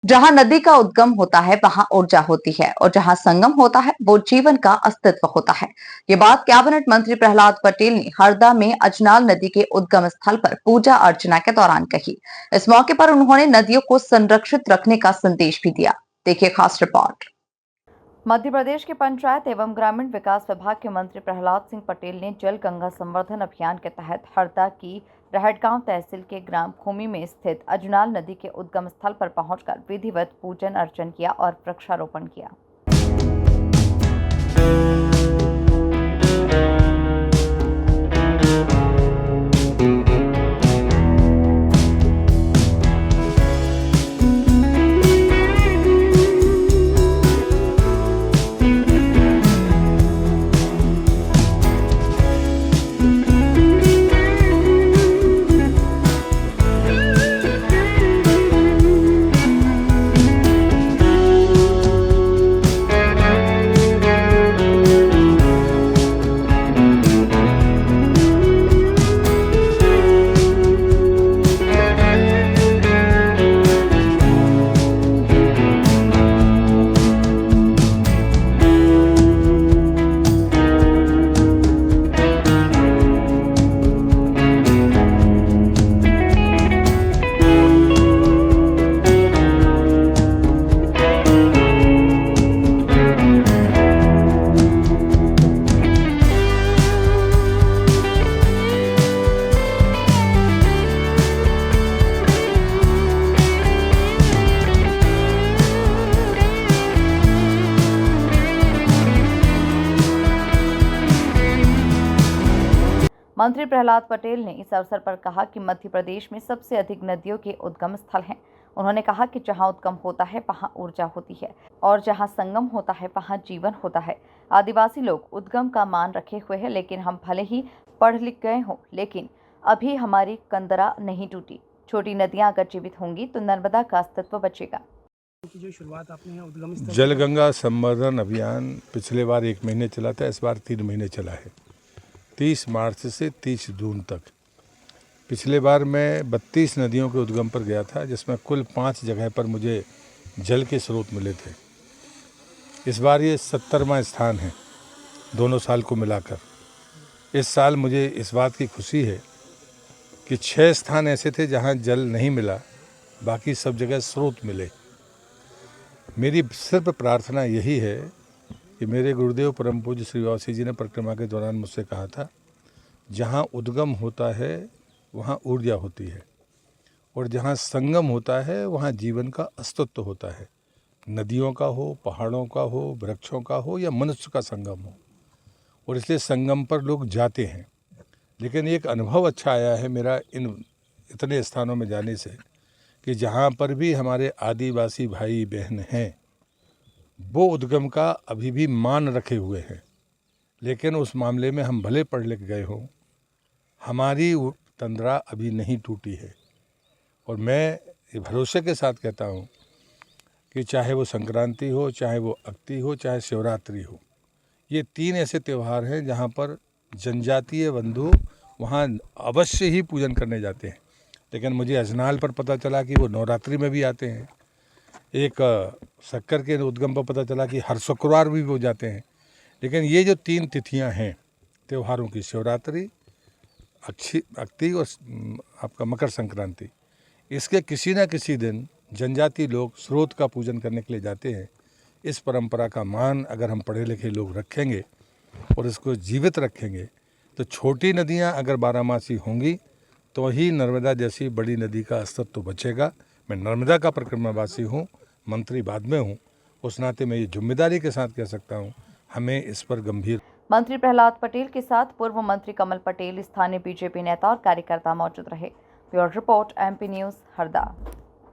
जहां नदी का उद्गम होता है वहां ऊर्जा होती है और जहां संगम होता है वो जीवन का अस्तित्व होता है। ये बात कैबिनेट मंत्री प्रहलाद पटेल ने हरदा में अजनाल नदी के उद्गम स्थल पर पूजा अर्चना के दौरान कही। इस मौके पर उन्होंने नदियों को संरक्षित रखने का संदेश भी दिया। देखिए खास रिपोर्ट। मध्य प्रदेश के पंचायत एवं ग्रामीण विकास विभाग के मंत्री प्रहलाद सिंह पटेल ने जल गंगा संवर्धन अभियान के तहत हरदा की रहटगांव तहसील के ग्राम भूमि में स्थित अजनाल नदी के उद्गम स्थल पर पहुंचकर विधिवत पूजन अर्चन किया और वृक्षारोपण किया। मंत्री प्रहलाद पटेल ने इस अवसर पर कहा कि मध्य प्रदेश में सबसे अधिक नदियों के उद्गम स्थल हैं। उन्होंने कहा कि जहां उद्गम होता है वहां ऊर्जा होती है और जहां संगम होता है वहां जीवन होता है। आदिवासी लोग उद्गम का मान रखे हुए हैं, लेकिन हम भले ही पढ़ लिख गए हों, लेकिन अभी हमारी कंदरा नहीं टूटी। छोटी नदियां अगर जीवित होंगी तो नर्मदा का अस्तित्व बचेगा। जो शुरुआत आपने उद्गम जल गंगा संवर्धन अभियान पिछले बार 1 महीने चला था, इस बार 3 महीने चला है। 30 मार्च से 30 जून तक। पिछले बार मैं 32 नदियों के उद्गम पर गया था, जिसमें कुल 5 जगह पर मुझे जल के स्रोत मिले थे। इस बार ये 70वां स्थान है, दोनों साल को मिलाकर। इस साल मुझे इस बात की खुशी है कि 6 स्थान ऐसे थे जहाँ जल नहीं मिला, बाकी सब जगह स्रोत मिले। मेरी सिर्फ प्रार्थना यही है कि मेरे गुरुदेव परम पूज्य श्री वासी जी ने परिक्रमा के दौरान मुझसे कहा था, जहाँ उद्गम होता है वहाँ ऊर्जा होती है और जहाँ संगम होता है वहाँ जीवन का अस्तित्व होता है। नदियों का हो, पहाड़ों का हो, वृक्षों का हो या मनुष्य का संगम हो। और इसलिए संगम पर लोग जाते हैं। लेकिन एक अनुभव अच्छा आया है मेरा इतने स्थानों में जाने से कि जहाँ पर भी हमारे आदिवासी भाई बहन हैं, वो उद्गम का अभी भी मान रखे हुए हैं। लेकिन उस मामले में हम भले पढ़ लिख गए हों, हमारी तंद्रा अभी नहीं टूटी है। और मैं ये भरोसे के साथ कहता हूँ कि चाहे वो संक्रांति हो, चाहे वो अक्ति हो, चाहे शिवरात्रि हो, ये 3 ऐसे त्यौहार हैं जहाँ पर जनजातीय बंधु वहाँ अवश्य ही पूजन करने जाते हैं। लेकिन मुझे अजनाल पर पता चला कि वो नवरात्रि में भी आते हैं। एक शक्कर के उद्गम पर पता चला कि हर शुक्रवार भी वो जाते हैं। लेकिन ये जो 3 तिथियां हैं त्योहारों की, शिवरात्रि, अक्ति और आपका मकर संक्रांति, इसके किसी न किसी दिन जनजाति लोग स्रोत का पूजन करने के लिए जाते हैं। इस परंपरा का मान अगर हम पढ़े लिखे लोग रखेंगे और इसको जीवित रखेंगे तो छोटी नदियां अगर बारहमासी होंगी तो ही नर्मदा जैसी बड़ी नदी का अस्तित्व बचेगा। मैं नर्मदा का परिक्रमावासी हूँ, मंत्री बाद में हूँ। उस नाते मैं ये जिम्मेदारी के साथ कह सकता हूँ, हमें इस पर गंभीर। मंत्री प्रहलाद पटेल के साथ पूर्व मंत्री कमल पटेल, स्थानीय बीजेपी नेता और कार्यकर्ता मौजूद रहे। Bureau report, MP news, Harda.